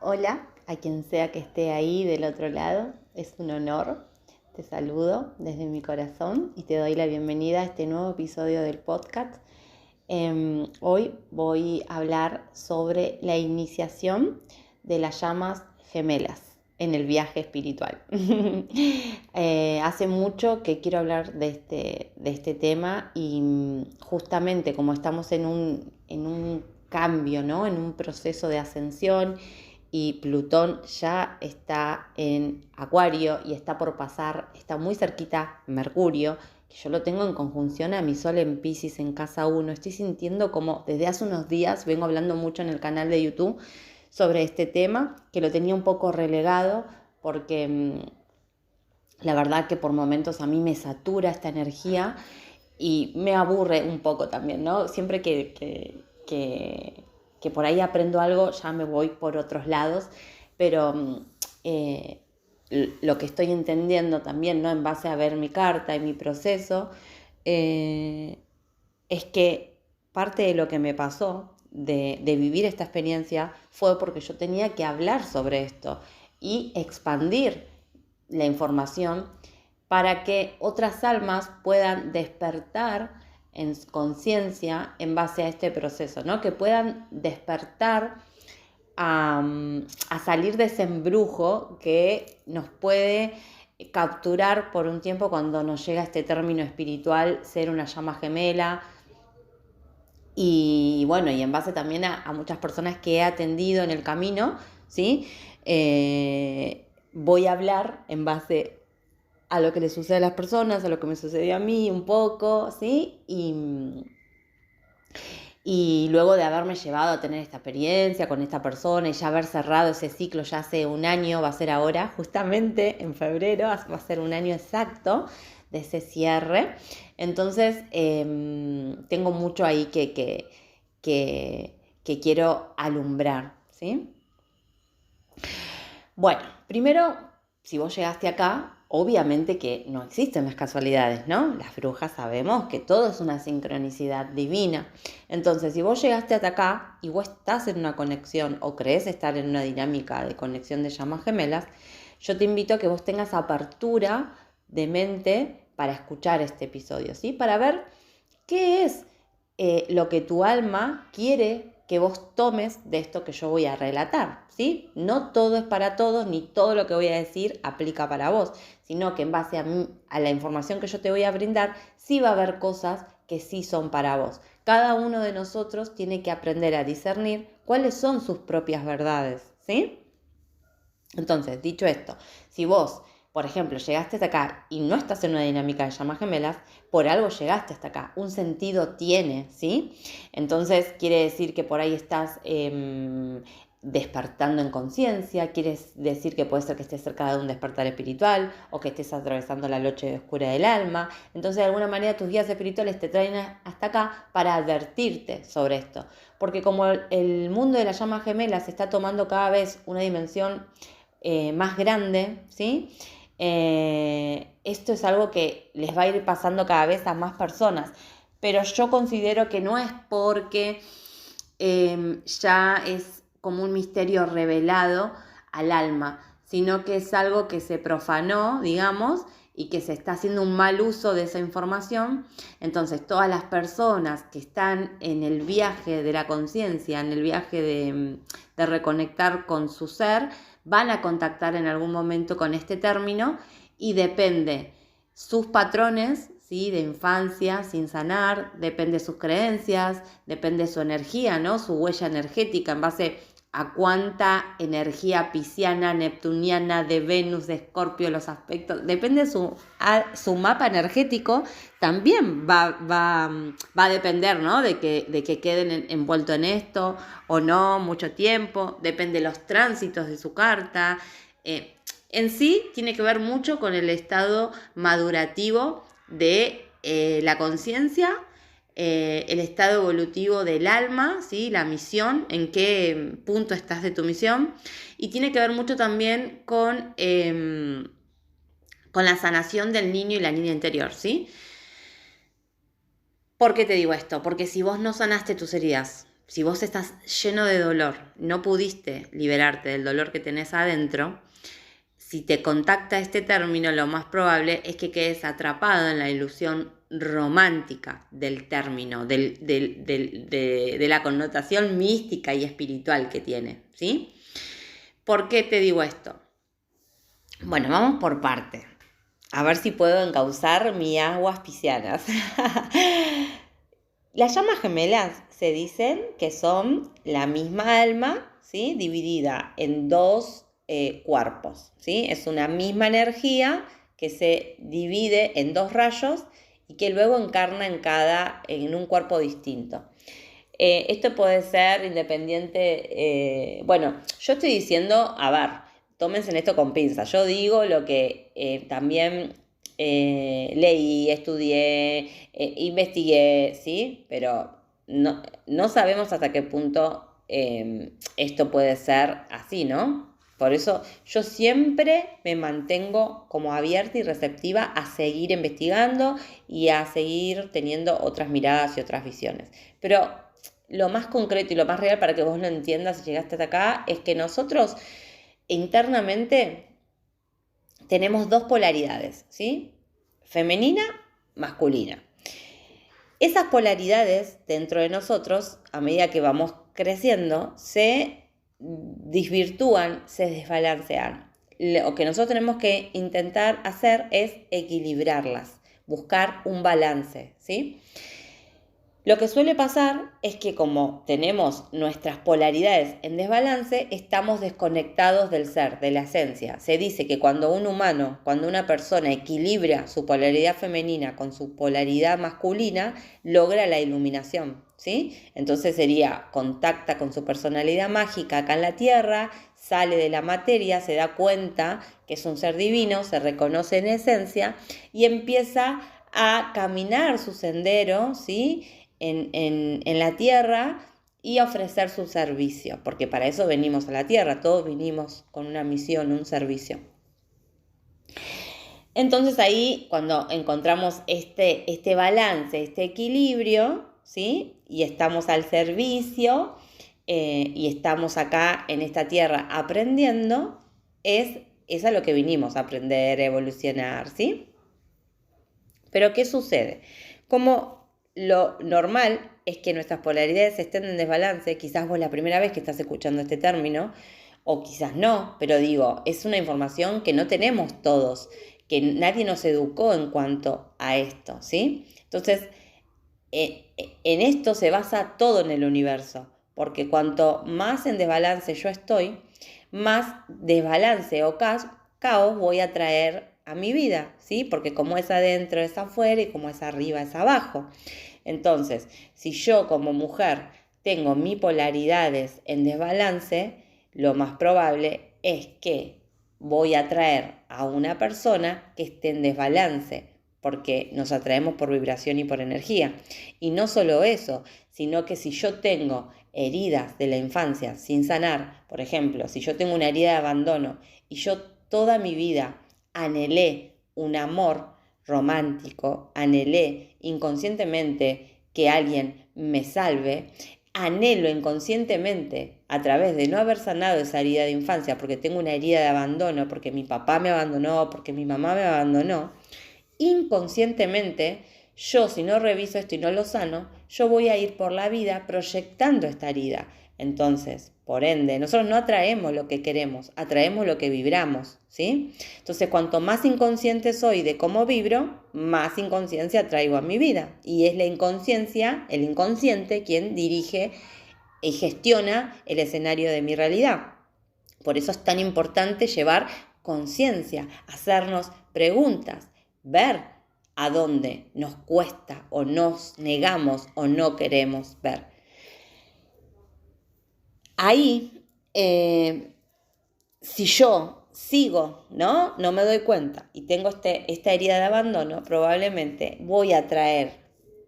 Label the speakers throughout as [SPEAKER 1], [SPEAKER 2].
[SPEAKER 1] Hola, a quien sea que esté ahí del otro lado, es un honor. Te saludo desde mi corazón y te doy la bienvenida a este nuevo episodio del podcast. Hoy voy a hablar sobre la iniciación de las llamas gemelas en el viaje espiritual. Hace mucho que quiero hablar de este tema y justamente como estamos en un cambio, ¿no? En un proceso de ascensión y Plutón ya está en Acuario y está por pasar, está muy cerquita Mercurio, que yo lo tengo en conjunción a mi Sol en Piscis en casa 1. Estoy sintiendo como desde hace unos días, vengo hablando mucho en el canal de YouTube sobre este tema, que lo tenía un poco relegado porque la verdad que por momentos a mí me satura esta energía y me aburre un poco también, ¿no? Siempre que por ahí aprendo algo, ya me voy por otros lados, pero eh, lo que estoy entendiendo también, ¿no? En base a ver mi carta y mi proceso, eh, es que parte de lo que me pasó de vivir esta experiencia fue porque yo tenía que hablar sobre esto y expandir la información para que otras almas puedan despertar en conciencia en base a este proceso, ¿no? Que puedan despertar a salir de ese embrujo que nos puede capturar por un tiempo cuando nos llega este término espiritual, ser una llama gemela. Y bueno, y en base también a muchas personas que he atendido en el camino, ¿sí? Voy a hablar en base a lo que le sucede a las personas, a lo que me sucedió a mí un poco, ¿sí? Y luego de haberme llevado a tener esta experiencia con esta persona y ya haber cerrado ese ciclo ya hace un año, va a ser ahora, justamente en febrero, va a ser un año exacto de ese cierre. Entonces, tengo mucho ahí que quiero alumbrar, ¿sí? Bueno, primero, si vos llegaste acá, obviamente que no existen las casualidades, ¿no? Las brujas sabemos que todo es una sincronicidad divina. Entonces, si vos llegaste hasta acá y vos estás en una conexión o crees estar en una dinámica de conexión de llamas gemelas, yo te invito a que vos tengas apertura de mente para escuchar este episodio, ¿sí? Para ver qué es lo que tu alma quiere que vos tomes de esto que yo voy a relatar, ¿sí? No todo es para todos, ni todo lo que voy a decir aplica para vos, sino que en base a la información que yo te voy a brindar, sí va a haber cosas que sí son para vos. Cada uno de nosotros tiene que aprender a discernir cuáles son sus propias verdades, ¿sí? Entonces, dicho esto, si vos, por ejemplo, llegaste hasta acá y no estás en una dinámica de llamas gemelas, por algo llegaste hasta acá, un sentido tiene, ¿sí? Entonces, quiere decir que por ahí estás despertando en conciencia, quiere decir que puede ser que estés cerca de un despertar espiritual o que estés atravesando la noche oscura del alma. Entonces, de alguna manera, tus guías espirituales te traen hasta acá para advertirte sobre esto. Porque como el mundo de las llamas gemelas está tomando cada vez una dimensión más grande, ¿sí? Esto es algo que les va a ir pasando cada vez a más personas, pero yo considero que no es porque ya es como un misterio revelado al alma, sino que es algo que se profanó, digamos, y que se está haciendo un mal uso de esa información. Entonces, todas las personas que están en el viaje de la conciencia, en el viaje de reconectar con su ser, van a contactar en algún momento con este término y depende sus patrones, ¿sí? De infancia sin sanar, depende sus creencias, depende su energía, ¿no? Su huella energética en base a cuánta energía pisciana, neptuniana, de Venus, de Escorpio, los aspectos, depende su mapa energético, también va a depender, ¿no? De que queden envueltos en esto o no mucho tiempo, depende de los tránsitos de su carta. En sí tiene que ver mucho con el estado madurativo de la conciencia, el estado evolutivo del alma, ¿sí? La misión, en qué punto estás de tu misión, y tiene que ver mucho también con la sanación del niño y la niña interior, ¿sí? ¿Por qué te digo esto? Porque si vos no sanaste tus heridas si vos estás lleno de dolor, no pudiste liberarte del dolor que tenés adentro, si te contacta este término, lo más probable es que quedes atrapado en la ilusión romántica del término, de la connotación mística y espiritual que tiene, ¿sí? ¿Por qué te digo esto? Bueno, vamos por parte. A ver si puedo encauzar mis aguas piscianas. Las llamas gemelas se dicen que son la misma alma, ¿sí? Dividida en dos cuerpos, ¿sí? Es una misma energía que se divide en dos rayos y que luego encarna en un cuerpo distinto. Esto puede ser independiente, bueno, yo estoy diciendo, a ver, tómense en esto con pinzas, yo digo lo que también leí, estudié, investigué, ¿sí? Pero no sabemos hasta qué punto esto puede ser así, ¿no? Por eso yo siempre me mantengo como abierta y receptiva a seguir investigando y a seguir teniendo otras miradas y otras visiones. Pero lo más concreto y lo más real para que vos lo entiendas si llegaste hasta acá es que nosotros internamente tenemos dos polaridades, ¿sí? Femenina, masculina. Esas polaridades dentro de nosotros, a medida que vamos creciendo, se desvirtúan, se desbalancean. Lo que nosotros tenemos que intentar hacer es equilibrarlas, buscar un balance, ¿sí? Lo que suele pasar es que como tenemos nuestras polaridades en desbalance, estamos desconectados del ser, de la esencia. Se dice que cuando un humano, cuando una persona equilibra su polaridad femenina con su polaridad masculina, logra la iluminación, ¿sí? Entonces contacta con su personalidad mágica acá en la tierra, sale de la materia, se da cuenta que es un ser divino, se reconoce en esencia y empieza a caminar su sendero, ¿sí? En la tierra y ofrecer su servicio, porque para eso venimos a la tierra, todos vinimos con una misión, un servicio. Entonces ahí cuando encontramos este balance, este equilibrio, ¿sí? Y estamos al servicio y estamos acá en esta tierra aprendiendo, es a lo que vinimos a aprender, a evolucionar, ¿sí? Pero ¿qué sucede? Como lo normal es que nuestras polaridades estén en desbalance, quizás vos la primera vez que estás escuchando este término, o quizás no, pero digo, es una información que no tenemos todos, que nadie nos educó en cuanto a esto, ¿sí? Entonces, en esto se basa todo en el universo, porque cuanto más en desbalance yo estoy, más desbalance o caos voy a traer a mi vida, ¿sí? Porque como es adentro es afuera y como es arriba es abajo. Entonces, si yo como mujer tengo mis polaridades en desbalance, lo más probable es que voy a traer a una persona que esté en desbalance, porque nos atraemos por vibración y por energía. Y no solo eso, sino que si yo tengo heridas de la infancia sin sanar, por ejemplo, si yo tengo una herida de abandono y yo toda mi vida anhelé un amor romántico, anhelé inconscientemente que alguien me salve, anhelo inconscientemente a través de no haber sanado esa herida de infancia, porque tengo una herida de abandono, porque mi papá me abandonó, porque mi mamá me abandonó, inconscientemente yo, si no reviso esto y no lo sano, yo voy a ir por la vida proyectando esta herida. Entonces, por ende, nosotros no atraemos lo que queremos, atraemos lo que vibramos, ¿sí? Entonces, cuanto más inconsciente soy de cómo vibro, más inconsciencia traigo a mi vida. Y es la inconsciencia, el inconsciente, quien dirige y gestiona el escenario de mi realidad. Por eso es tan importante llevar conciencia, hacernos preguntas, ver a dónde nos cuesta o nos negamos o no queremos ver. Ahí, si yo sigo, ¿no? No me doy cuenta y tengo esta herida de abandono, probablemente voy a traer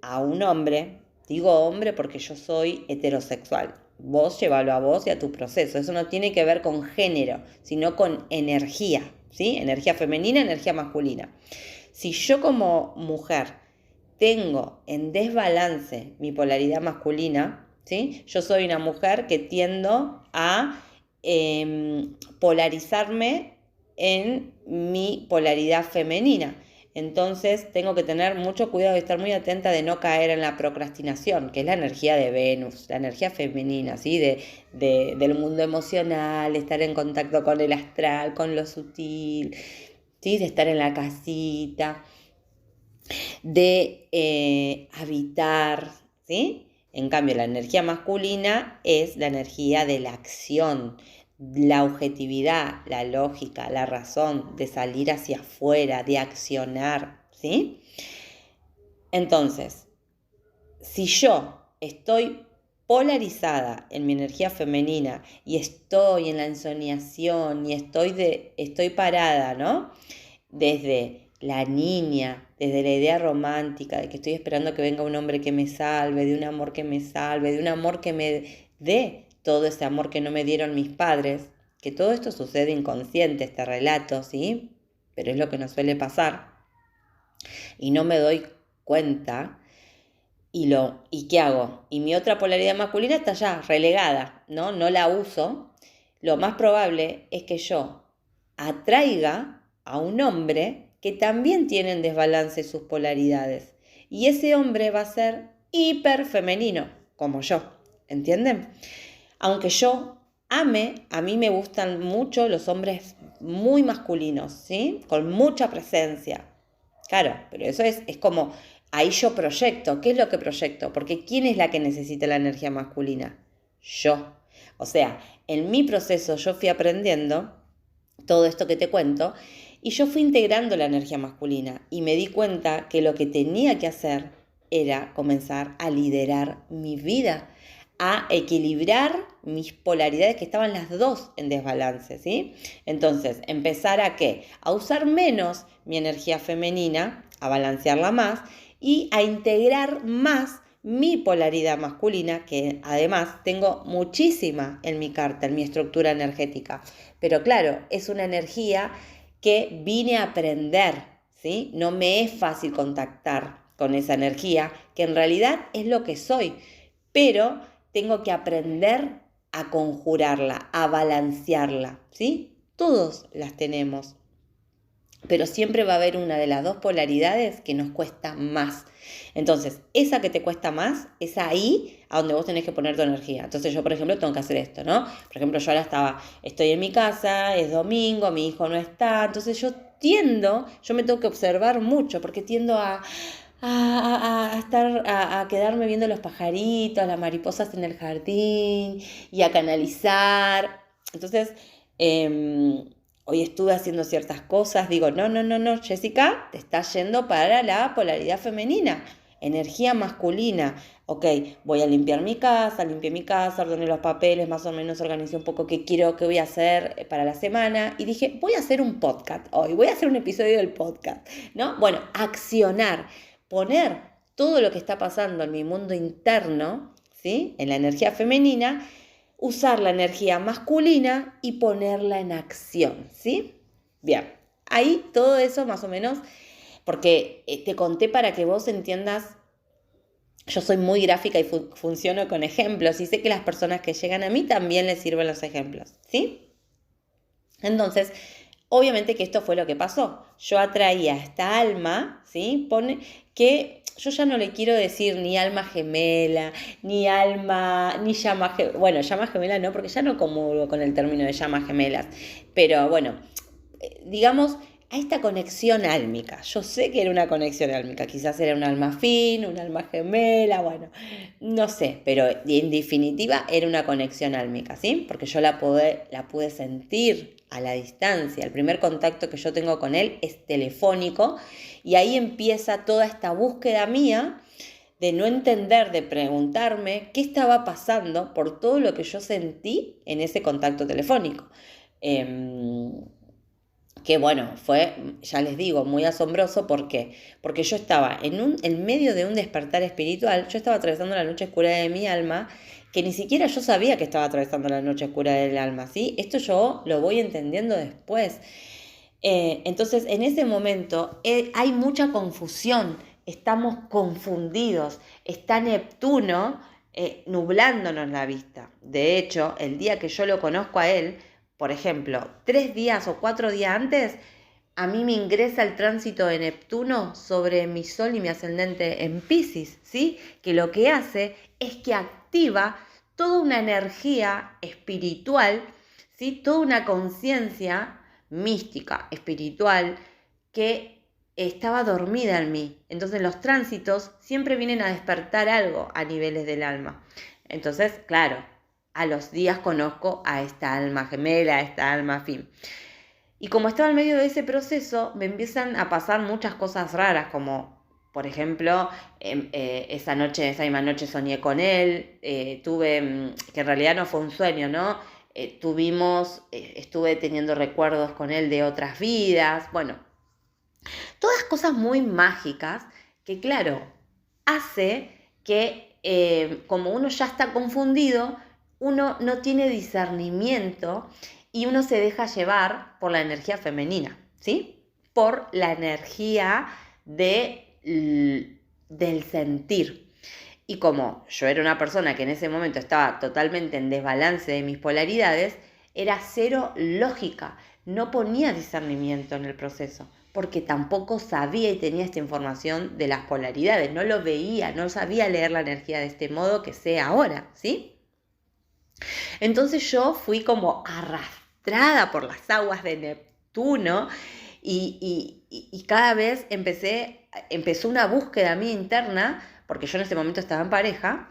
[SPEAKER 1] a un hombre, digo hombre porque yo soy heterosexual. Vos llévalo a vos y a tu proceso. Eso no tiene que ver con género, sino con energía, ¿sí? Energía femenina, energía masculina. Si yo como mujer tengo en desbalance mi polaridad masculina, ¿sí? Yo soy una mujer que tiendo a polarizarme en mi polaridad femenina. Entonces tengo que tener mucho cuidado y estar muy atenta de no caer en la procrastinación, que es la energía de Venus, la energía femenina, ¿sí? Del mundo emocional, de estar en contacto con el astral, con lo sutil, ¿sí? De estar en la casita, de habitar, ¿sí? En cambio, la energía masculina es la energía de la acción, la objetividad, la lógica, la razón, de salir hacia afuera, de accionar, ¿sí? Entonces, si yo estoy polarizada en mi energía femenina y estoy en la ensoñación y estoy parada, ¿no? Desde la niña, desde la idea romántica de que estoy esperando que venga un hombre que me salve, de un amor que me salve, de un amor que me dé todo ese amor que no me dieron mis padres, que todo esto sucede inconsciente, este relato, ¿sí? Pero es lo que nos suele pasar. Y no me doy cuenta. ¿Y qué hago? Y mi otra polaridad masculina está ya relegada, ¿no? No la uso. Lo más probable es que yo atraiga a un hombre que también tiene en desbalance sus polaridades. Y ese hombre va a ser hiper femenino, como yo. ¿Entienden? Aunque yo ame, a mí me gustan mucho los hombres muy masculinos, ¿sí? Con mucha presencia. Claro, pero eso es como, ahí yo proyecto. ¿Qué es lo que proyecto? Porque ¿quién es la que necesita la energía masculina? Yo. O sea, en mi proceso yo fui aprendiendo todo esto que te cuento y yo fui integrando la energía masculina y me di cuenta que lo que tenía que hacer era comenzar a liderar mi vida, a equilibrar mis polaridades que estaban las dos en desbalance, ¿sí? Entonces, empezar ¿a qué? A usar menos mi energía femenina, a balancearla más y a integrar más mi polaridad masculina, que además tengo muchísima en mi carta, en mi estructura energética. Pero claro, es una energía que vine a aprender, ¿sí? No me es fácil contactar con esa energía, que en realidad es lo que soy, pero tengo que aprender a conjurarla, a balancearla, ¿sí? Todos las tenemos, pero siempre va a haber una de las dos polaridades que nos cuesta más. Entonces, esa que te cuesta más es ahí a donde vos tenés que poner tu energía. Entonces yo, por ejemplo, tengo que hacer esto, ¿no? Por ejemplo, yo ahora estoy en mi casa, es domingo, mi hijo no está, entonces yo me tengo que observar mucho porque tiendo a quedarme viendo los pajaritos, las mariposas en el jardín y a canalizar. Entonces, hoy estuve haciendo ciertas cosas, digo, no, Jessica, te estás yendo para la polaridad femenina, energía masculina. Ok, voy a limpiar mi casa, limpié mi casa, ordené los papeles, más o menos organicé un poco qué voy a hacer para la semana y dije, voy a hacer un podcast hoy, voy a hacer un episodio del podcast, ¿no? Bueno, accionar, poner todo lo que está pasando en mi mundo interno, ¿sí? En la energía femenina, usar la energía masculina y ponerla en acción, ¿sí? Bien, ahí todo eso más o menos, porque te conté para que vos entiendas, yo soy muy gráfica y funciono con ejemplos y sé que las personas que llegan a mí también les sirven los ejemplos, ¿sí? Entonces, obviamente que esto fue lo que pasó. Yo atraía a esta alma, ¿sí? Que yo ya no le quiero decir ni alma gemela, ni llama gemela. Bueno, llama gemela no, porque ya no comulgo con el término de llamas gemelas. Pero bueno, digamos, a esta conexión álmica. Yo sé que era una conexión álmica, quizás era un alma afín, un alma gemela, bueno, no sé, pero en definitiva era una conexión álmica, ¿sí? Porque yo la pude sentir a la distancia. El primer contacto que yo tengo con él es telefónico y ahí empieza toda esta búsqueda mía de no entender, de preguntarme qué estaba pasando por todo lo que yo sentí en ese contacto telefónico. Que bueno, fue, ya les digo, muy asombroso. ¿Por qué? Porque yo estaba en medio de un despertar espiritual, yo estaba atravesando la noche oscura de mi alma, que ni siquiera yo sabía que estaba atravesando la noche oscura del alma, ¿sí? Esto yo lo voy entendiendo después. Entonces, en ese momento hay mucha confusión, estamos confundidos, está Neptuno nublándonos la vista. De hecho, el día que yo lo conozco a él, por ejemplo, 3 días o 4 días antes, a mí me ingresa el tránsito de Neptuno sobre mi Sol y mi ascendente en Piscis, ¿sí? Que lo que hace es que activa toda una energía espiritual, ¿sí? Toda una conciencia mística, espiritual, que estaba dormida en mí. Entonces los tránsitos siempre vienen a despertar algo a niveles del alma. Entonces, claro, a los días conozco a esta alma gemela, a esta alma afín. Y como estaba en medio de ese proceso, me empiezan a pasar muchas cosas raras, como por ejemplo, esa misma noche soñé con él, que en realidad no fue un sueño, ¿no? Estuve teniendo recuerdos con él de otras vidas, bueno, todas cosas muy mágicas que, claro, hace que como uno ya está confundido, uno no tiene discernimiento y uno se deja llevar por la energía femenina, ¿sí? Por la energía del sentir. Y como yo era una persona que en ese momento estaba totalmente en desbalance de mis polaridades, era cero lógica, no ponía discernimiento en el proceso, porque tampoco sabía y tenía esta información de las polaridades, no lo veía, no sabía leer la energía de este modo que sé ahora, ¿sí? Entonces yo fui como arrastrada por las aguas de Neptuno y cada vez empezó una búsqueda mía interna, porque yo en ese momento estaba en pareja,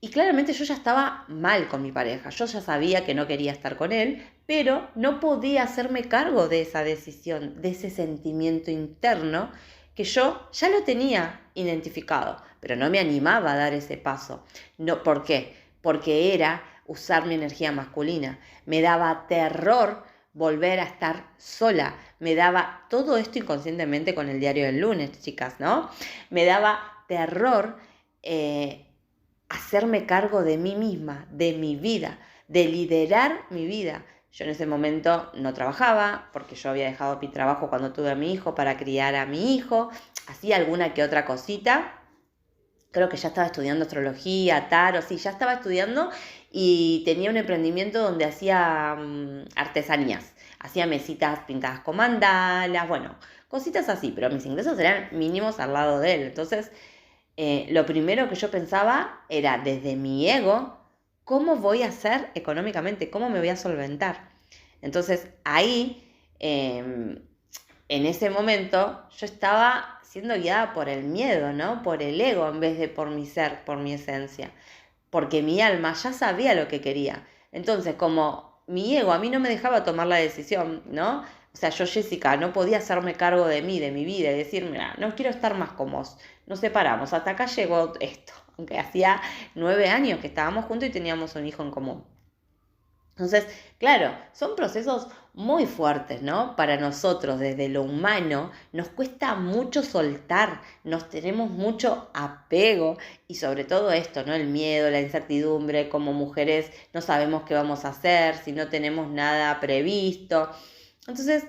[SPEAKER 1] y claramente yo ya estaba mal con mi pareja, yo ya sabía que no quería estar con él, pero no podía hacerme cargo de esa decisión, de ese sentimiento interno que yo ya lo tenía identificado, pero no me animaba a dar ese paso. No, ¿por qué? Porque era usar mi energía masculina. Me daba terror volver a estar sola. Me daba todo esto inconscientemente con el diario del lunes, chicas, ¿no? Me daba terror hacerme cargo de mí misma, de mi vida, de liderar mi vida. Yo en ese momento no trabajaba porque yo había dejado mi trabajo cuando tuve a mi hijo para criar a mi hijo. Hacía alguna que otra cosita. Creo que ya estaba estudiando astrología, tarot, sí, ya estaba estudiando y tenía un emprendimiento donde hacía artesanías. Hacía mesitas pintadas con mandalas, bueno, cositas así, pero mis ingresos eran mínimos al lado de él. Entonces, lo primero que yo pensaba era desde mi ego, ¿cómo voy a hacer económicamente? ¿Cómo me voy a solventar? Entonces, ahí, en ese momento, yo estaba siendo guiada por el miedo, ¿no? Por el ego en vez de por mi ser, por mi esencia. Porque mi alma ya sabía lo que quería. Entonces, como mi ego a mí no me dejaba tomar la decisión, ¿no? O sea, yo, Jessica, no podía hacerme cargo de mí, de mi vida, y decir, mira, no quiero estar más con vos. Nos separamos, hasta acá llegó esto. Aunque hacía 9 años que estábamos juntos y teníamos un hijo en común. Entonces, claro, son procesos muy fuertes, ¿no? Para nosotros, desde lo humano, nos cuesta mucho soltar, nos tenemos mucho apego y sobre todo esto, ¿no? El miedo, la incertidumbre, como mujeres no sabemos qué vamos a hacer, si no tenemos nada previsto. Entonces,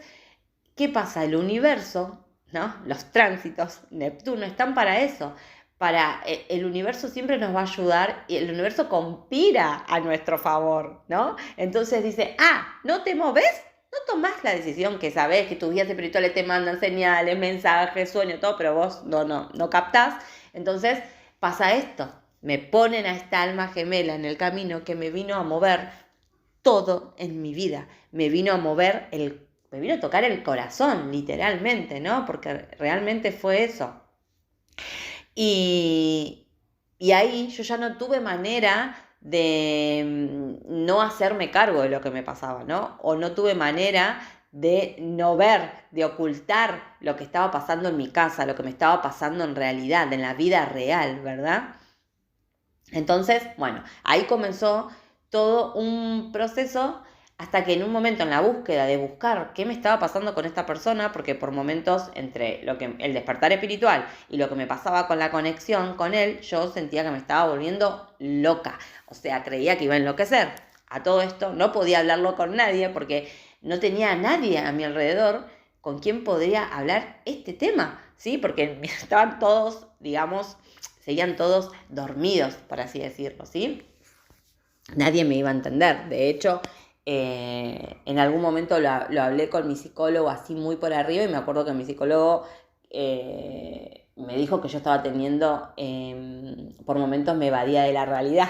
[SPEAKER 1] ¿qué pasa? El universo, ¿no? Los tránsitos, Neptuno, están para eso. El universo siempre nos va a ayudar y el universo conspira a nuestro favor, ¿no? Entonces dice, ¿no te moves? No tomás la decisión que sabés que tus guías espirituales te mandan señales, mensajes, sueños, todo, pero vos no captás. Entonces pasa esto, me ponen a esta alma gemela en el camino que me vino a mover todo en mi vida, me vino a tocar el corazón, literalmente, ¿no? Porque realmente fue eso. Y ahí yo ya no tuve manera de no hacerme cargo de lo que me pasaba, ¿no? O no tuve manera de no ver, de ocultar lo que estaba pasando en mi casa, lo que me estaba pasando en realidad, en la vida real, ¿verdad? Entonces, bueno, ahí comenzó todo un proceso hasta que en un momento en la búsqueda de buscar qué me estaba pasando con esta persona, porque por momentos entre el despertar espiritual y lo que me pasaba con la conexión con él, yo sentía que me estaba volviendo loca. O sea, creía que iba a enloquecer. A todo esto no podía hablarlo con nadie porque no tenía a nadie a mi alrededor con quien podría hablar este tema, ¿sí? Porque estaban todos, digamos, seguían todos dormidos, por así decirlo, ¿sí? Nadie me iba a entender. De hecho, en algún momento lo hablé con mi psicólogo así muy por arriba y me acuerdo que mi psicólogo me dijo que yo estaba teniendo, por momentos me evadía de la realidad.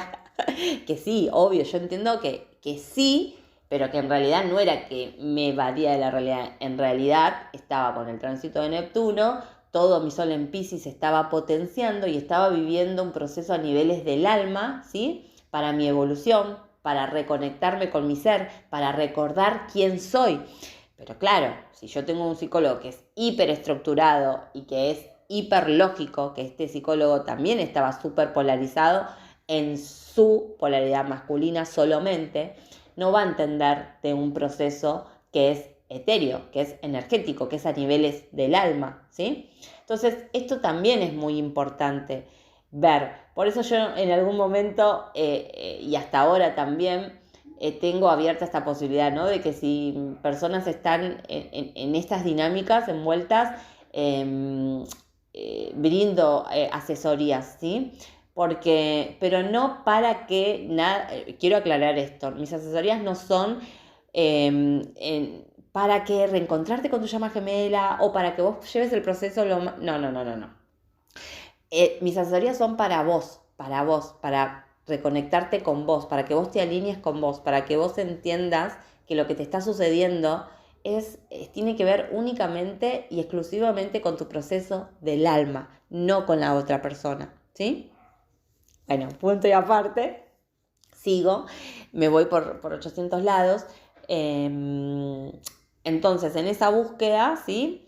[SPEAKER 1] Que sí, obvio, yo entiendo que sí, pero que en realidad no era que me evadía de la realidad. En realidad estaba con el tránsito de Neptuno, todo mi sol en Piscis estaba potenciando y estaba viviendo un proceso a niveles del alma, ¿sí? Para mi evolución, para reconectarme con mi ser, para recordar quién soy. Pero claro, si yo tengo un psicólogo que es hiperestructurado y que es hiperlógico, que este psicólogo también estaba súper polarizado en su polaridad masculina solamente, no va a entender de un proceso que es etéreo, que es energético, que es a niveles del alma, ¿sí? Entonces, esto también es muy importante ver. Por eso yo en algún momento, y hasta ahora también, tengo abierta esta posibilidad, ¿no? De que si personas están en estas dinámicas envueltas, brindo asesorías, ¿sí? Porque, pero no para que nada, quiero aclarar esto, mis asesorías no son para que reencontrarte con tu llama gemela o para que vos lleves el proceso, no. Mis asesorías son para vos, para reconectarte con vos, para que vos te alinees con vos, para que vos entiendas que lo que te está sucediendo tiene que ver únicamente y exclusivamente con tu proceso del alma, no con la otra persona, ¿sí? Bueno, punto y aparte, sigo, me voy por 800 lados. Entonces, en esa búsqueda, ¿sí?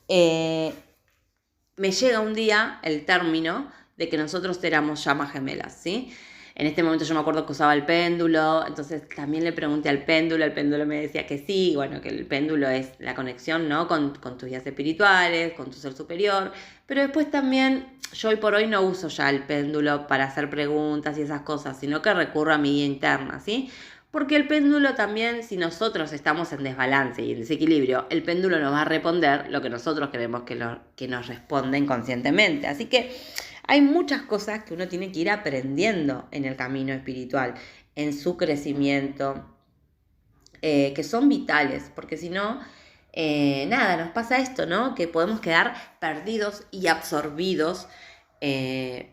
[SPEAKER 1] Me llega un día el término de que nosotros éramos llamas gemelas, ¿sí? En este momento yo me acuerdo que usaba el péndulo, entonces también le pregunté al péndulo me decía que sí, bueno, que el péndulo es la conexión, ¿no? Con tus guías espirituales, con tu ser superior, pero después también, yo hoy por hoy no uso ya el péndulo para hacer preguntas y esas cosas, sino que recurro a mi guía interna, ¿sí? Porque el péndulo también, si nosotros estamos en desbalance y en desequilibrio, el péndulo nos va a responder lo que nosotros queremos que nos responda inconscientemente. Así que hay muchas cosas que uno tiene que ir aprendiendo en el camino espiritual, en su crecimiento, que son vitales, porque si no, nada, nos pasa esto, ¿no? Que podemos quedar perdidos y absorbidos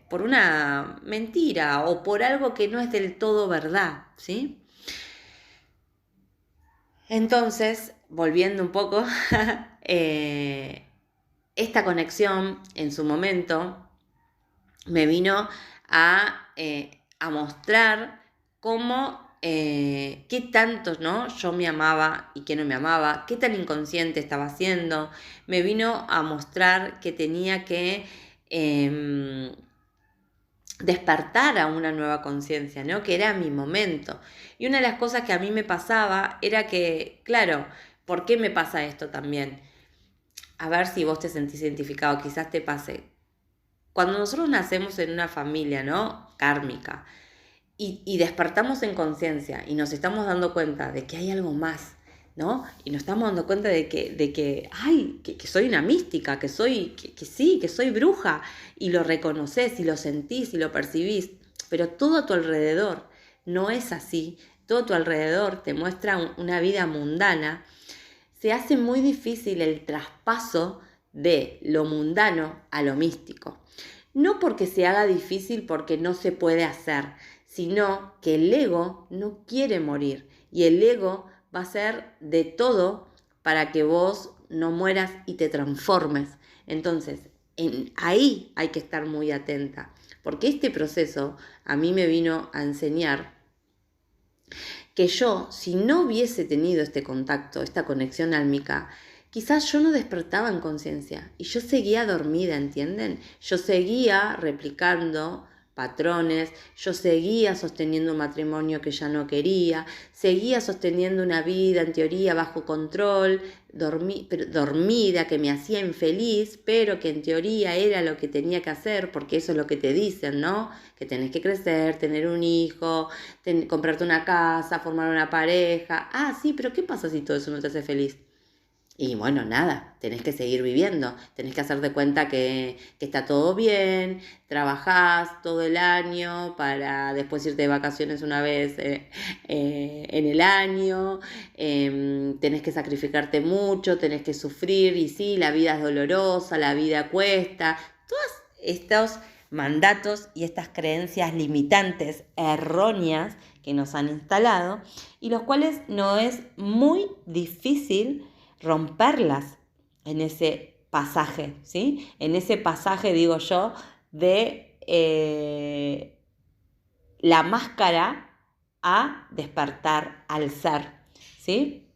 [SPEAKER 1] por una mentira o por algo que no es del todo verdad, ¿sí? Entonces, volviendo un poco, esta conexión en su momento me vino a mostrar cómo, qué tanto, ¿no? Yo me amaba y qué no me amaba, qué tan inconsciente estaba haciendo. Me vino a mostrar que tenía que despertar a una nueva conciencia, ¿no? Que era mi momento. Y una de las cosas que a mí me pasaba era que, claro, ¿por qué me pasa esto también? A ver si vos te sentís identificado, quizás te pase. Cuando nosotros nacemos en una familia, ¿no? Kármica, y despertamos en conciencia y nos estamos dando cuenta de que hay algo más, ¿no? Y nos estamos dando cuenta de que soy una mística, que sí, que soy bruja, y lo reconoces, y lo sentís, y lo percibís, pero todo a tu alrededor no es así, todo a tu alrededor te muestra una vida mundana. Se hace muy difícil el traspaso de lo mundano a lo místico. No porque se haga difícil porque no se puede hacer, sino que el ego no quiere morir y el ego va a hacer de todo para que vos no mueras y te transformes. Entonces, ahí hay que estar muy atenta, porque este proceso a mí me vino a enseñar que yo, si no hubiese tenido este contacto, esta conexión álmica, quizás yo no despertaba en conciencia y yo seguía dormida, ¿entienden? Yo seguía replicando patrones, yo seguía sosteniendo un matrimonio que ya no quería, seguía sosteniendo una vida en teoría bajo control, dormida, que me hacía infeliz, pero que en teoría era lo que tenía que hacer, porque eso es lo que te dicen, ¿no? Que tenés que crecer, tener un hijo, comprarte una casa, formar una pareja. Ah, sí, pero ¿qué pasa si todo eso no te hace feliz? Y bueno, nada, tenés que seguir viviendo, tenés que hacer de cuenta que está todo bien, trabajás todo el año para después irte de vacaciones una vez en el año, tenés que sacrificarte mucho, tenés que sufrir y sí, la vida es dolorosa, la vida cuesta, todos estos mandatos y estas creencias limitantes erróneas que nos han instalado y los cuales no es muy difícil romperlas en ese pasaje, ¿sí? En ese pasaje, digo yo, de la máscara a despertar al ser, ¿sí?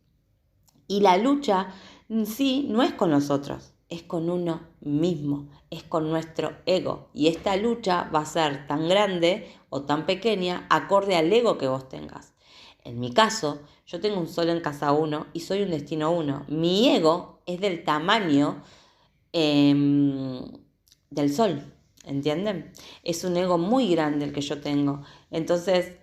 [SPEAKER 1] Y la lucha en sí no es con nosotros, es con uno mismo, es con nuestro ego. Y esta lucha va a ser tan grande o tan pequeña acorde al ego que vos tengas. En mi caso, yo tengo un sol en casa 1 y soy un destino 1. Mi ego es del tamaño del sol, ¿entienden? Es un ego muy grande el que yo tengo. Entonces,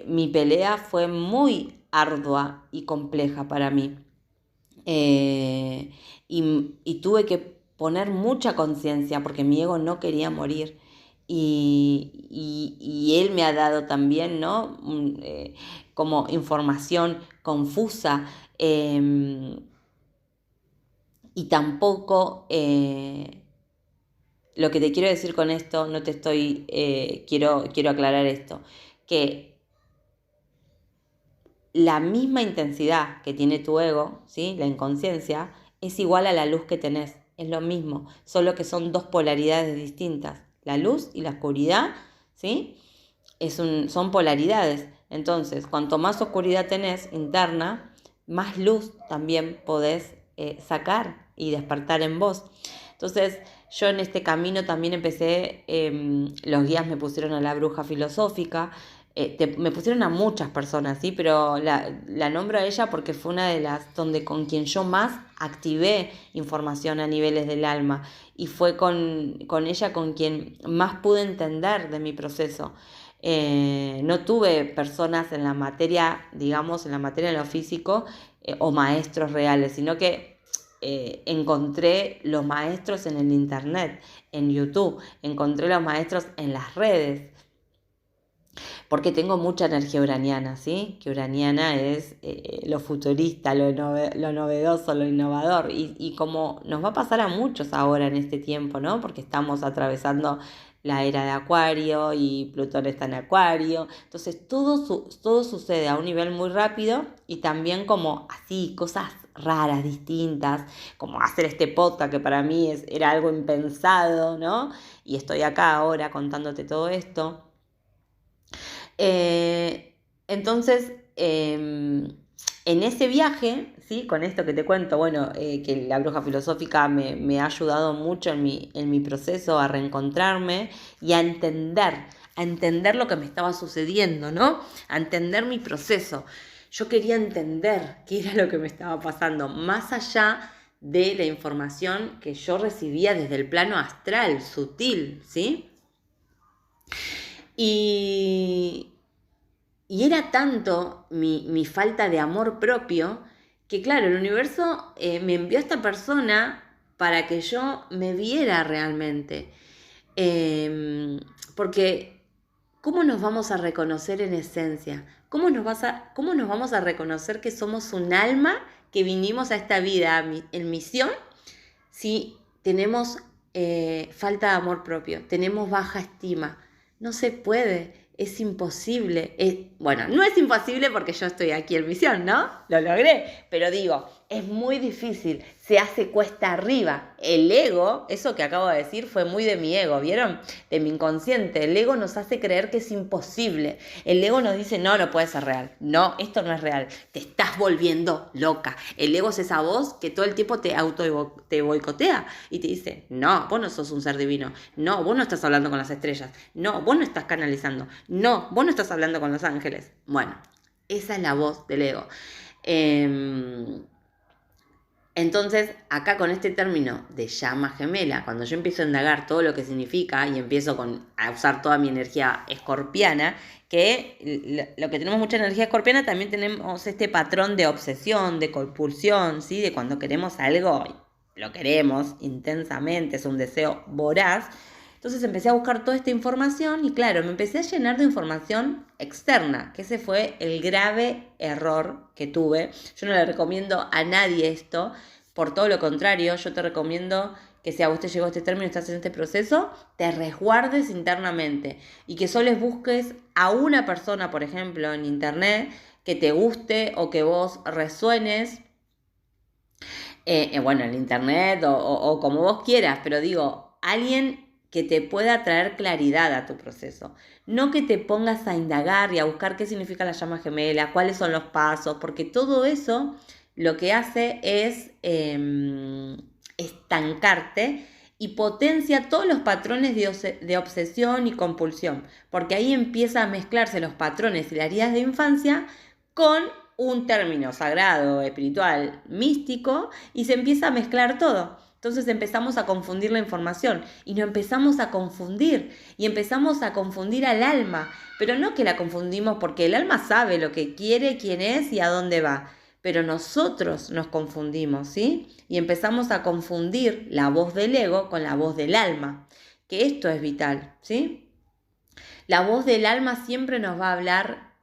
[SPEAKER 1] mi pelea fue muy ardua y compleja para mí. Y tuve que poner mucha conciencia porque mi ego no quería morir. Y él me ha dado también, ¿no? Como información confusa. Y tampoco lo que te quiero decir con esto, no te estoy, quiero aclarar esto, que la misma intensidad que tiene tu ego, ¿sí? La inconsciencia, es igual a la luz que tenés, es lo mismo, solo que son dos polaridades distintas, la luz y la oscuridad, ¿sí? Son polaridades, entonces cuanto más oscuridad tenés interna, más luz también podés sacar y despertar en vos. Entonces yo en este camino también empecé, los guías me pusieron a la bruja filosófica, me pusieron a muchas personas, ¿sí? Pero la nombro a ella porque fue una de las donde con quien yo más activé información a niveles del alma y fue con ella con quien más pude entender de mi proceso. No tuve personas en la materia, digamos, en la materia de lo físico o maestros reales, sino que encontré los maestros en el internet, en YouTube, encontré los maestros en las redes, porque tengo mucha energía uraniana, ¿sí? Que uraniana es lo futurista, lo novedoso, lo innovador, y como nos va a pasar a muchos ahora en este tiempo, ¿no? Porque estamos atravesando la era de Acuario y Plutón está en Acuario, entonces todo sucede a un nivel muy rápido y también como así, cosas raras, distintas, como hacer este podcast que para mí era algo impensado, ¿no? Y estoy acá ahora contándote todo esto. Entonces, en ese viaje, ¿sí? Con esto que te cuento, bueno, que la bruja filosófica me ha ayudado mucho en mi proceso a reencontrarme y a entender lo que me estaba sucediendo, ¿no? A entender mi proceso. Yo quería entender qué era lo que me estaba pasando, más allá de la información que yo recibía desde el plano astral, sutil, ¿sí? Y era tanto mi falta de amor propio que, claro, el universo me envió a esta persona para que yo me viera realmente. Porque, ¿cómo nos vamos a reconocer en esencia? ¿Cómo nos vamos a reconocer que somos un alma que vinimos a esta vida en misión si tenemos falta de amor propio, tenemos baja estima? No se puede, es imposible. Bueno, no es imposible porque yo estoy aquí en misión, ¿no? Lo logré, pero digo, es muy difícil, se hace cuesta arriba. El ego, eso que acabo de decir fue muy de mi ego, ¿vieron? De mi inconsciente. El ego nos hace creer que es imposible. El ego nos dice, no, no puede ser real. No, esto no es real. Te estás volviendo loca. El ego es esa voz que todo el tiempo te boicotea y te dice, no, vos no sos un ser divino. No, vos no estás hablando con las estrellas. No, vos no estás canalizando. No, vos no estás hablando con los ángeles. Bueno, esa es la voz del ego. Entonces, acá con este término de llama gemela, cuando yo empiezo a indagar todo lo que significa y empiezo a usar toda mi energía escorpiana, que lo que tenemos mucha energía escorpiana, también tenemos este patrón de obsesión, de compulsión, ¿sí? De cuando queremos algo, lo queremos intensamente, es un deseo voraz. Entonces empecé a buscar toda esta información y claro, me empecé a llenar de información externa, que ese fue el grave error que tuve. Yo no le recomiendo a nadie esto, por todo lo contrario, yo te recomiendo que si a vos te llegó este término y estás en este proceso, te resguardes internamente y que solo busques a una persona, por ejemplo, en internet, que te guste o que vos resuenes, bueno, en internet o como vos quieras, pero digo, alguien que te pueda traer claridad a tu proceso. No que te pongas a indagar y a buscar qué significa la llama gemela, cuáles son los pasos, porque todo eso lo que hace es estancarte y potencia todos los patrones de obsesión y compulsión, porque ahí empieza a mezclarse los patrones y las heridas de infancia con un término sagrado, espiritual, místico, y se empieza a mezclar todo. Entonces empezamos a confundir la información y nos empezamos a confundir y empezamos a confundir al alma, pero no que la confundimos porque el alma sabe lo que quiere, quién es y a dónde va, pero nosotros nos confundimos, ¿sí? Y empezamos a confundir la voz del ego con la voz del alma, que esto es vital, ¿sí? La voz del alma siempre nos va a hablar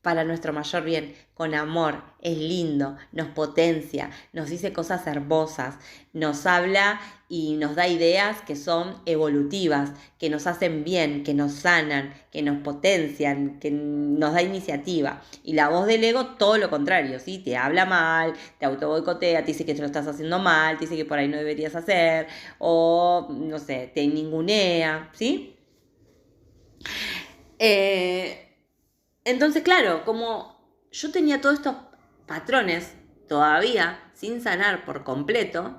[SPEAKER 1] para nuestro mayor bien, con amor, es lindo, nos potencia, nos dice cosas hermosas, nos habla y nos da ideas que son evolutivas, que nos hacen bien, que nos sanan, que nos potencian, que nos da iniciativa. Y la voz del ego, todo lo contrario, ¿sí? Te habla mal, te autoboicotea, te dice que te lo estás haciendo mal, te dice que por ahí no deberías hacer, o no sé, te ningunea, ¿sí? Entonces, claro, como yo tenía todos estos patrones todavía sin sanar por completo,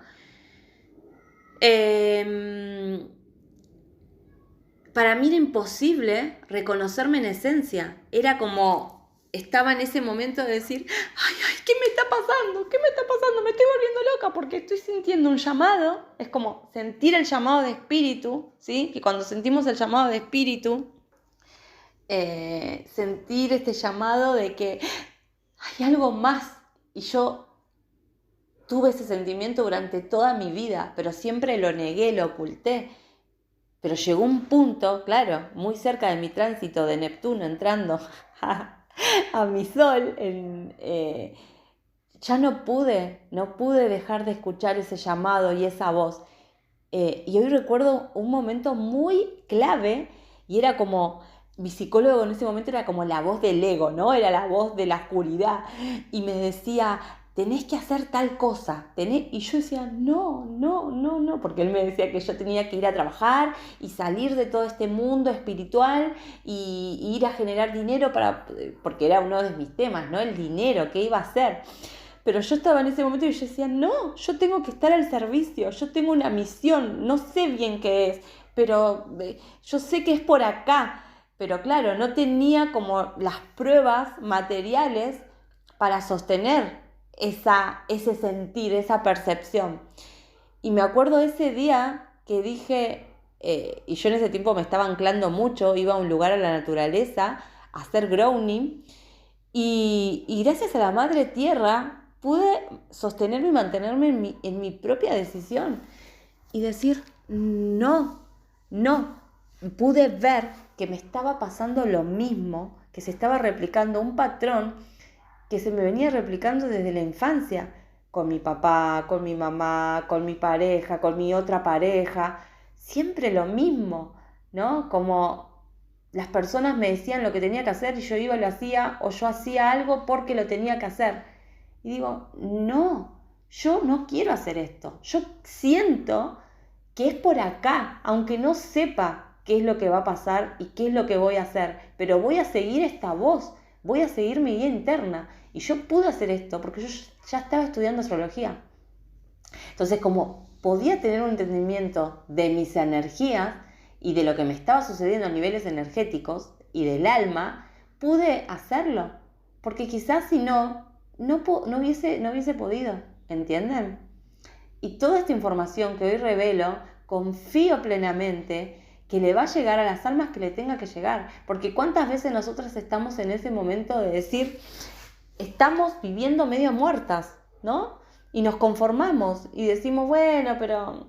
[SPEAKER 1] para mí era imposible reconocerme en esencia. Era como, estaba en ese momento de decir, ay, ¿qué me está pasando? ¿Qué me está pasando? Me estoy volviendo loca porque estoy sintiendo un llamado. Es como sentir el llamado de espíritu, ¿sí? Que cuando sentimos el llamado de espíritu, sentir este llamado de que hay algo más. Y yo tuve ese sentimiento durante toda mi vida, pero siempre lo negué, lo oculté. Pero llegó un punto, claro, muy cerca de mi tránsito de Neptuno entrando a mi sol, ya no pude dejar de escuchar ese llamado y esa voz. Y hoy recuerdo un momento muy clave y era como, mi psicólogo en ese momento era como la voz del ego, ¿no? Era la voz de la oscuridad y me decía, tenés que hacer tal cosa, y yo decía, no, porque él me decía que yo tenía que ir a trabajar y salir de todo este mundo espiritual y ir a generar dinero porque era uno de mis temas, ¿no? El dinero, ¿qué iba a hacer? Pero yo estaba en ese momento y yo decía, no, yo tengo que estar al servicio, yo tengo una misión, no sé bien qué es, pero yo sé que es por acá. Pero claro, no tenía como las pruebas materiales para sostener ese sentir, esa percepción. Y me acuerdo de ese día que dije, y yo en ese tiempo me estaba anclando mucho, iba a un lugar a la naturaleza a hacer grounding, y gracias a la Madre Tierra pude sostenerme y mantenerme en mi propia decisión y decir, no, pude ver que me estaba pasando lo mismo, que se estaba replicando un patrón que se me venía replicando desde la infancia, con mi papá, con mi mamá, con mi pareja, con mi otra pareja, siempre lo mismo, ¿no? Como las personas me decían lo que tenía que hacer y yo iba y lo hacía, o yo hacía algo porque lo tenía que hacer. Y digo, no, yo no quiero hacer esto, yo siento que es por acá, aunque no sepa qué es lo que va a pasar y qué es lo que voy a hacer, pero voy a seguir esta voz, voy a seguir mi guía interna. Y yo pude hacer esto porque yo ya estaba estudiando astrología. Entonces, como podía tener un entendimiento de mis energías y de lo que me estaba sucediendo a niveles energéticos y del alma, pude hacerlo. Porque quizás si no hubiese podido. ¿entienden? Y toda esta información que hoy revelo, confío plenamente que le va a llegar a las almas que le tenga que llegar. Porque cuántas veces nosotras estamos en ese momento de decir, estamos viviendo medio muertas, ¿no? Y nos conformamos y decimos, bueno, pero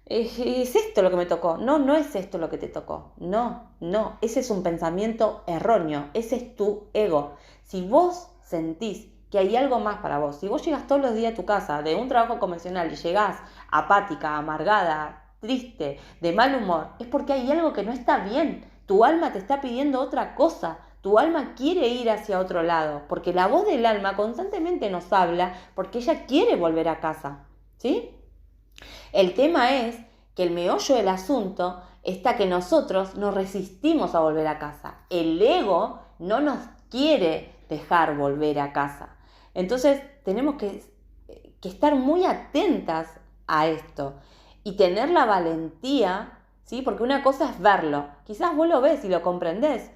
[SPEAKER 1] ¿es esto lo que me tocó? No, no es esto lo que te tocó. No, no, ese es un pensamiento erróneo, ese es tu ego. Si vos sentís que hay algo más para vos, si vos llegas todos los días a tu casa de un trabajo convencional y llegás apática, amargada, triste, de mal humor, es porque hay algo que no está bien. Tu alma te está pidiendo otra cosa. Tu alma quiere ir hacia otro lado, porque la voz del alma constantemente nos habla porque ella quiere volver a casa, ¿sí? El tema es que el meollo del asunto está que nosotros nos resistimos a volver a casa. El ego no nos quiere dejar volver a casa. Entonces tenemos que estar muy atentas a esto y tener la valentía, ¿sí? Porque una cosa es verlo. Quizás vos lo ves y lo comprendés,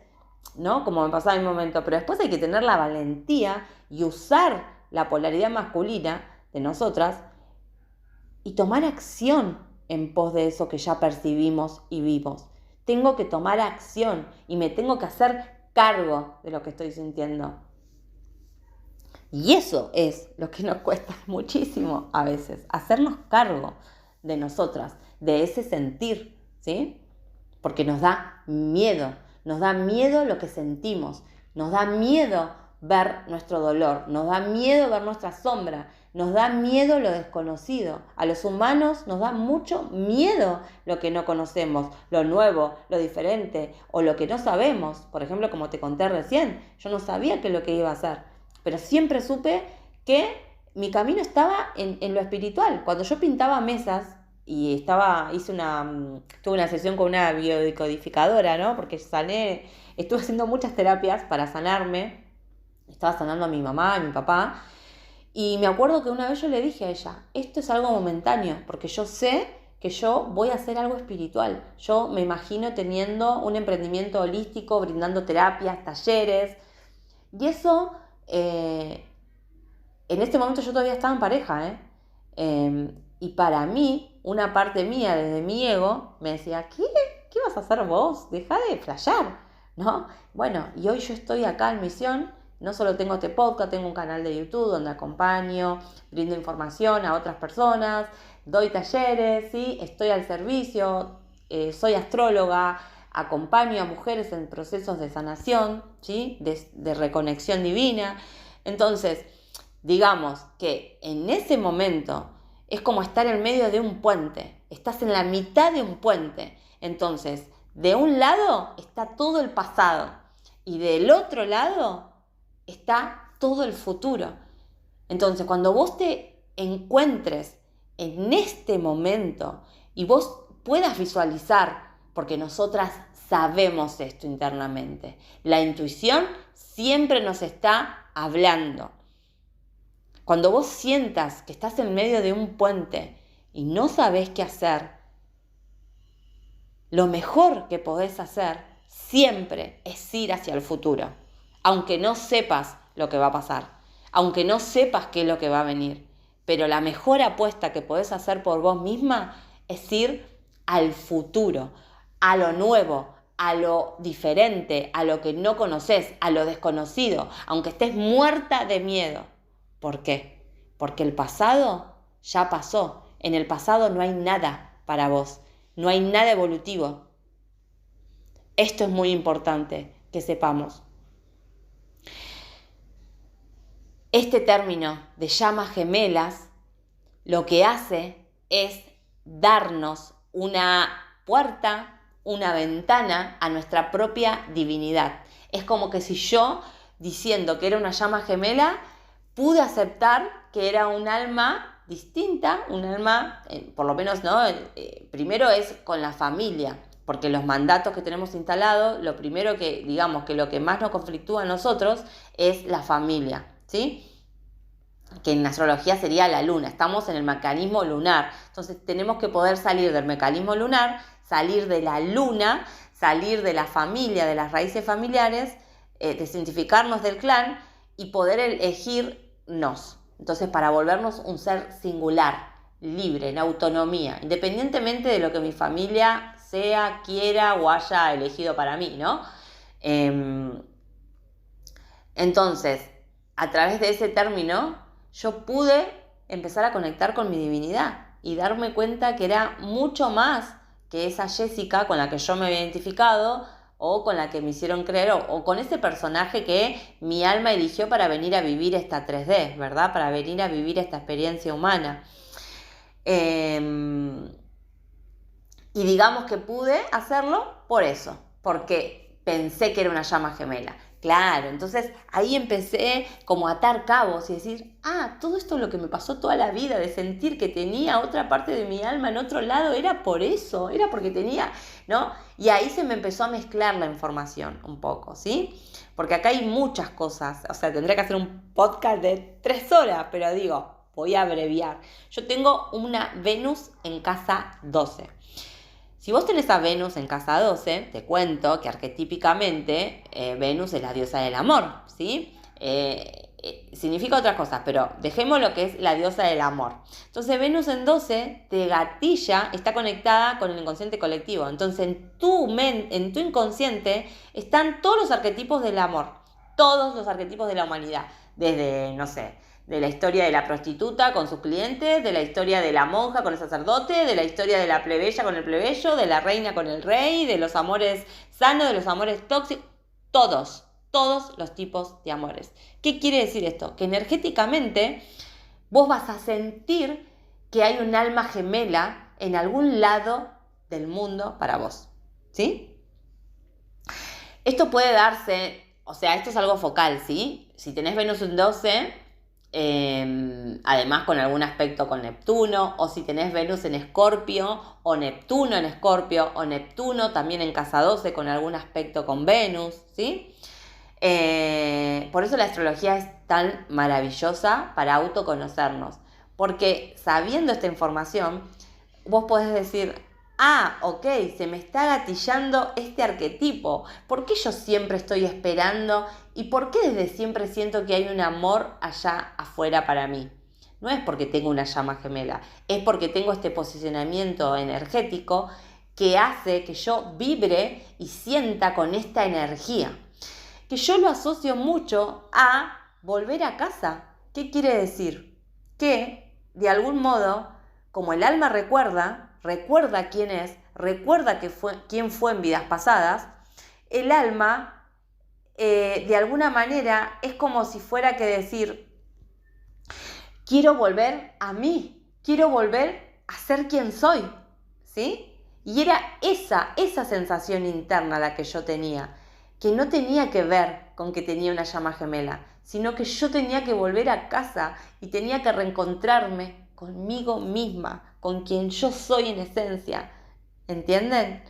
[SPEAKER 1] ¿no? Como me pasaba en mi momento, pero después hay que tener la valentía y usar la polaridad masculina de nosotras y tomar acción en pos de eso que ya percibimos y vimos. Tengo que tomar acción y me tengo que hacer cargo de lo que estoy sintiendo. Y eso es lo que nos cuesta muchísimo a veces, hacernos cargo de nosotras, de ese sentir, ¿sí? Porque nos da miedo lo que sentimos, nos da miedo ver nuestro dolor, nos da miedo ver nuestra sombra, nos da miedo lo desconocido. A los humanos nos da mucho miedo lo que no conocemos, lo nuevo, lo diferente o lo que no sabemos. Por ejemplo, como te conté recién, yo no sabía qué es lo que iba a hacer, pero siempre supe que mi camino estaba en lo espiritual. Cuando yo pintaba mesas, y tuve una sesión con una biodecodificadora, ¿no? Porque estuve haciendo muchas terapias para sanarme. Estaba sanando a mi mamá, a mi papá. Y me acuerdo que una vez yo le dije a ella, esto es algo momentáneo, porque yo sé que yo voy a hacer algo espiritual. Yo me imagino teniendo un emprendimiento holístico, brindando terapias, talleres. Y eso, en este momento yo todavía estaba en pareja, y para mí, una parte mía, desde mi ego, me decía, ¿qué vas a hacer vos? Deja de flashear, ¿no? Bueno, y hoy yo estoy acá en Misión, no solo tengo este podcast, tengo un canal de YouTube donde acompaño, brindo información a otras personas, doy talleres, ¿sí? Estoy al servicio, soy astróloga, acompaño a mujeres en procesos de sanación, ¿sí? De reconexión divina. Entonces, digamos que en ese momento es como estar en medio de un puente. Estás en la mitad de un puente. Entonces, de un lado está todo el pasado y del otro lado está todo el futuro. Entonces, cuando vos te encuentres en este momento y vos puedas visualizar, porque nosotras sabemos esto internamente, la intuición siempre nos está hablando. Cuando vos sientas que estás en medio de un puente y no sabés qué hacer, lo mejor que podés hacer siempre es ir hacia el futuro, aunque no sepas lo que va a pasar, aunque no sepas qué es lo que va a venir. Pero la mejor apuesta que podés hacer por vos misma es ir al futuro, a lo nuevo, a lo diferente, a lo que no conoces, a lo desconocido, aunque estés muerta de miedo. ¿Por qué? Porque el pasado ya pasó. En el pasado no hay nada para vos. No hay nada evolutivo. Esto es muy importante que sepamos. Este término de llamas gemelas lo que hace es darnos una puerta, una ventana a nuestra propia divinidad. Es como que si yo, diciendo que era una llama gemela, pude aceptar que era un alma distinta, un alma, por lo menos, ¿no? Primero es con la familia, porque los mandatos que tenemos instalados, lo primero que, digamos, que lo que más nos conflictúa a nosotros es la familia, ¿sí? Que en astrología sería la luna, estamos en el mecanismo lunar, entonces tenemos que poder salir del mecanismo lunar, salir de la luna, salir de la familia, de las raíces familiares, desidentificarnos del clan y poder elegirnos, Entonces, para volvernos un ser singular, libre, en autonomía, independientemente de lo que mi familia sea, quiera o haya elegido para mí, ¿no? Entonces, a través de ese término, yo pude empezar a conectar con mi divinidad y darme cuenta que era mucho más que esa Jessica con la que yo me había identificado o con la que me hicieron creer o con ese personaje que mi alma eligió para venir a vivir esta 3D, ¿verdad? Para venir a vivir esta experiencia humana. Y digamos que pude hacerlo por eso, porque pensé que era una llama gemela. Claro, entonces ahí empecé como a atar cabos y decir, todo esto es lo que me pasó toda la vida, de sentir que tenía otra parte de mi alma en otro lado, era por eso, era porque tenía, ¿no? Y ahí se me empezó a mezclar la información un poco, ¿sí? Porque acá hay muchas cosas, o sea, tendría que hacer un podcast de 3 horas, pero digo, voy a abreviar. Yo tengo una Venus en casa 12. Si vos tenés a Venus en casa 12, te cuento que arquetípicamente Venus es la diosa del amor, ¿sí? Significa otras cosas, pero dejemos lo que es la diosa del amor. Entonces Venus en 12 te gatilla, está conectada con el inconsciente colectivo. Entonces en tu inconsciente están todos los arquetipos del amor, todos los arquetipos de la humanidad, desde, no sé, de la historia de la prostituta con sus clientes, de la historia de la monja con el sacerdote, de la historia de la plebeya con el plebeyo, de la reina con el rey, de los amores sanos, de los amores tóxicos, todos los tipos de amores. ¿Qué quiere decir esto? Que energéticamente vos vas a sentir que hay un alma gemela en algún lado del mundo para vos, ¿sí? Esto puede darse, o sea, esto es algo focal, ¿sí? Si tenés Venus en 12... además con algún aspecto con Neptuno, o si tenés Venus en Escorpio, o Neptuno en Escorpio, o Neptuno también en casa 12 con algún aspecto con Venus, ¿sí? Por eso la astrología es tan maravillosa para autoconocernos, porque sabiendo esta información, vos podés decir, ok, se me está gatillando este arquetipo. ¿Por qué yo siempre estoy esperando? ¿Y por qué desde siempre siento que hay un amor allá afuera para mí? No es porque tengo una llama gemela, es porque tengo este posicionamiento energético que hace que yo vibre y sienta con esta energía. Que yo lo asocio mucho a volver a casa. ¿Qué quiere decir? Que, de algún modo, como el alma recuerda quién es, recuerda quién fue en vidas pasadas, el alma, de alguna manera, es como si fuera que decir, quiero volver a mí, quiero volver a ser quien soy, ¿sí? Y era esa sensación interna la que yo tenía, que no tenía que ver con que tenía una llama gemela, sino que yo tenía que volver a casa y tenía que reencontrarme conmigo misma, con quien yo soy en esencia. ¿Entienden?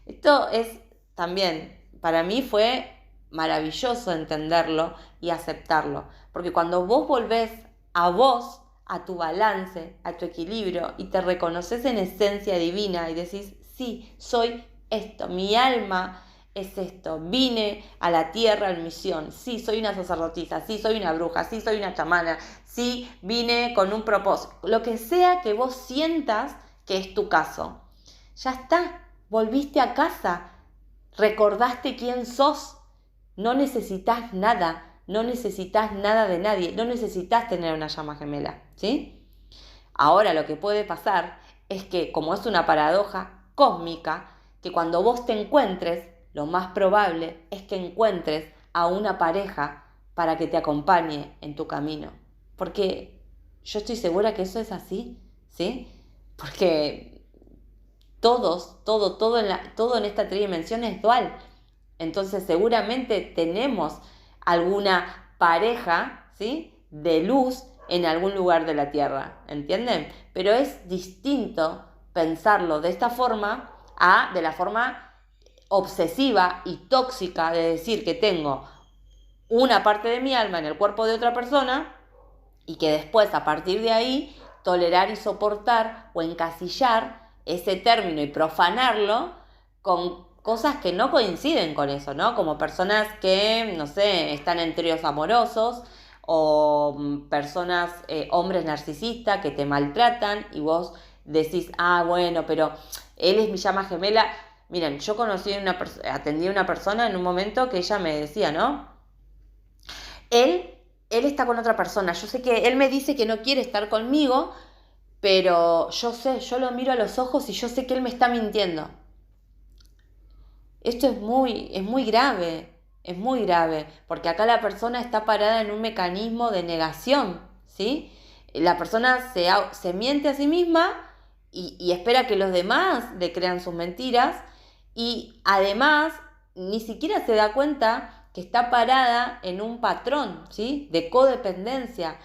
[SPEAKER 1] Esto es también, para mí fue maravilloso entenderlo y aceptarlo, porque cuando vos volvés a vos, a tu balance, a tu equilibrio y te reconoces en esencia divina y decís, sí, soy esto, mi alma es esto, vine a la tierra en misión, sí, soy una sacerdotisa, sí, soy una bruja, sí, soy una chamana, sí, vine con un propósito, lo que sea que vos sientas que es tu caso. Ya está, volviste a casa, recordaste quién sos, no necesitas nada de nadie, no necesitas tener una llama gemela, ¿sí? Ahora lo que puede pasar es que, como es una paradoja cósmica, que cuando vos te encuentres, lo más probable es que encuentres a una pareja para que te acompañe en tu camino. Porque yo estoy segura que eso es así, ¿sí? Porque todo en esta tridimensión es dual. Entonces seguramente tenemos alguna pareja, ¿sí?, de luz en algún lugar de la Tierra, ¿entienden? Pero es distinto pensarlo de esta forma a de la forma obsesiva y tóxica de decir que tengo una parte de mi alma en el cuerpo de otra persona y que después a partir de ahí tolerar y soportar o encasillar ese término y profanarlo con cosas que no coinciden con eso, ¿no? Como personas que, no sé, están en tríos amorosos o personas, hombres narcisistas que te maltratan y vos decís, bueno, pero él es mi llama gemela. Miren, yo atendí a una persona en un momento que ella me decía, ¿no? Él está con otra persona. Yo sé que él me dice que no quiere estar conmigo, pero yo lo miro a los ojos y yo sé que él me está mintiendo. Esto es muy grave, porque acá la persona está parada en un mecanismo de negación, ¿sí? La persona se miente a sí misma y espera que los demás le crean sus mentiras y además ni siquiera se da cuenta que está parada en un patrón, ¿sí? De codependencia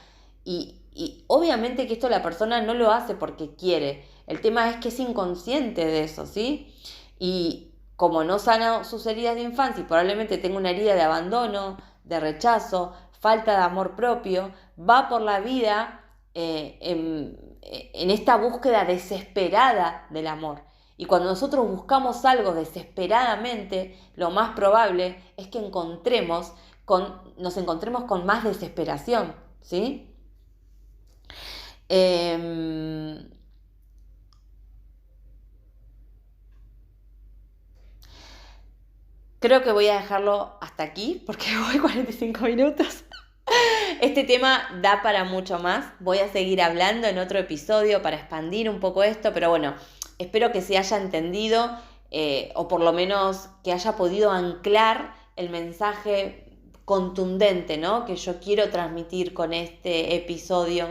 [SPEAKER 1] y obviamente que esto la persona no lo hace porque quiere. El tema es que es inconsciente de eso, ¿sí? Y como no sana sus heridas de infancia y probablemente tenga una herida de abandono, de rechazo, falta de amor propio, va por la vida en esta búsqueda desesperada del amor. Y cuando nosotros buscamos algo desesperadamente, lo más probable es que nos encontremos con más desesperación, ¿sí? Creo que voy a dejarlo hasta aquí porque voy 45 minutos. Este tema da para mucho más. Voy a seguir hablando en otro episodio para expandir un poco esto, pero bueno, espero que se haya entendido o por lo menos que haya podido anclar el mensaje contundente, ¿no? Que yo quiero transmitir con este episodio.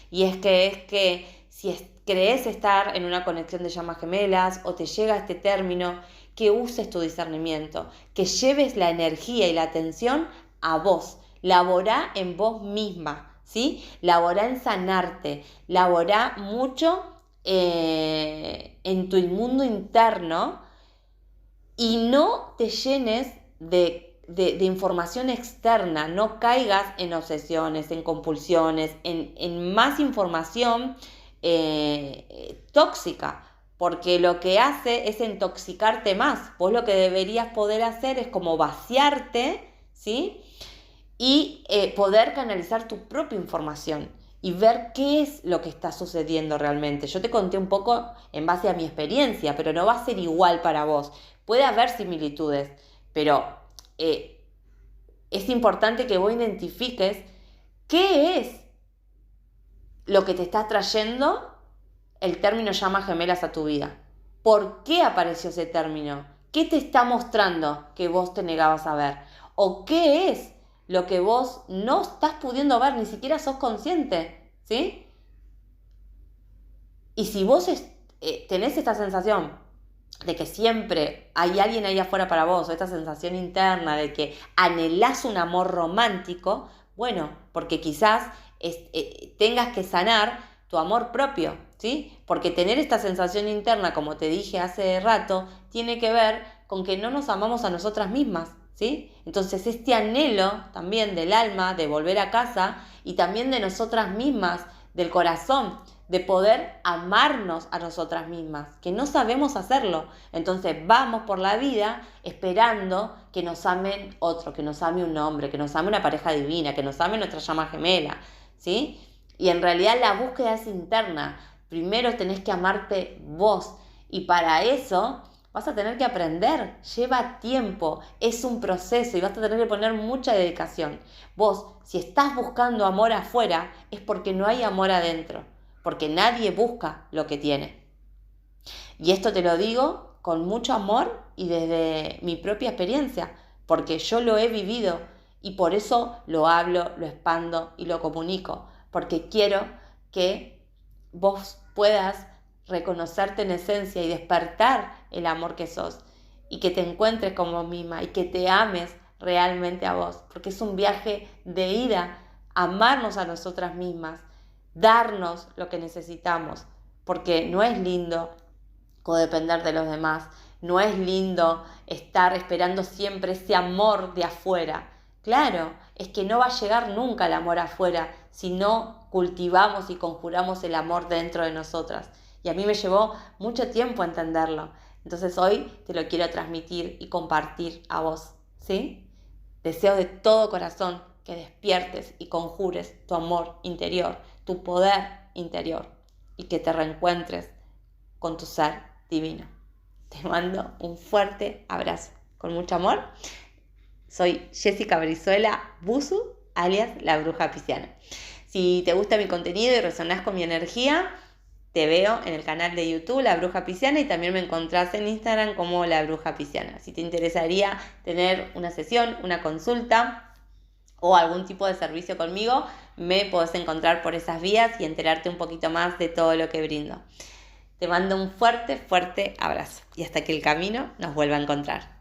[SPEAKER 1] Y es que si crees estar en una conexión de llamas gemelas o te llega este término, que uses tu discernimiento, que lleves la energía y la atención a vos. Laborá en vos misma, ¿sí? Laborá en sanarte, laborá mucho en tu mundo interno y no te llenes de información externa, no caigas en obsesiones, en compulsiones, en más información tóxica, porque lo que hace es intoxicarte más. Vos lo que deberías poder hacer es como vaciarte, ¿sí? Y poder canalizar tu propia información y ver qué es lo que está sucediendo realmente. Yo te conté un poco en base a mi experiencia, pero no va a ser igual para vos. Puede haber similitudes, pero es importante que vos identifiques qué es lo que te está trayendo el término llamas gemelas a tu vida. ¿Por qué apareció ese término? ¿Qué te está mostrando que vos te negabas a ver? ¿O qué es lo que vos no estás pudiendo ver, ni siquiera sos consciente? ¿Sí? Y si vos tenés esta sensación de que siempre hay alguien ahí afuera para vos, o esta sensación interna de que anhelás un amor romántico, bueno, porque quizás tengas que sanar tu amor propio, ¿sí? Porque tener esta sensación interna, como te dije hace rato, tiene que ver con que no nos amamos a nosotras mismas, ¿sí? Entonces este anhelo también del alma de volver a casa y también de nosotras mismas, del corazón, de poder amarnos a nosotras mismas, que no sabemos hacerlo. Entonces vamos por la vida esperando que nos amen otro, que nos ame un hombre, que nos ame una pareja divina, que nos ame nuestra llama gemela, ¿sí? Y en realidad la búsqueda es interna. Primero tenés que amarte vos y para eso vas a tener que aprender, lleva tiempo, es un proceso y vas a tener que poner mucha dedicación. Vos, si estás buscando amor afuera, es porque no hay amor adentro, porque nadie busca lo que tiene. Y esto te lo digo con mucho amor y desde mi propia experiencia, porque yo lo he vivido y por eso lo hablo, lo expando y lo comunico, porque quiero que vos puedas reconocerte en esencia y despertar el amor que sos y que te encuentres como misma y que te ames realmente a vos, porque es un viaje de ida, amarnos a nosotras mismas, darnos lo que necesitamos, porque no es lindo codepender de los demás, no es lindo estar esperando siempre ese amor de afuera. Claro, es que no va a llegar nunca el amor afuera si no cultivamos y conjuramos el amor dentro de nosotras. Y a mí me llevó mucho tiempo entenderlo. Entonces hoy te lo quiero transmitir y compartir a vos, ¿sí? Deseo de todo corazón que despiertes y conjures tu amor interior, tu poder interior y que te reencuentres con tu ser divino. Te mando un fuerte abrazo. Con mucho amor. Soy Jessica Brizuela Busu, alias La Bruja Pisciana. Si te gusta mi contenido y resonás con mi energía, te veo en el canal de YouTube La Bruja Pisciana y también me encontrás en Instagram como La Bruja Pisciana. Si te interesaría tener una sesión, una consulta o algún tipo de servicio conmigo, me podés encontrar por esas vías y enterarte un poquito más de todo lo que brindo. Te mando un fuerte, fuerte abrazo y hasta que el camino nos vuelva a encontrar.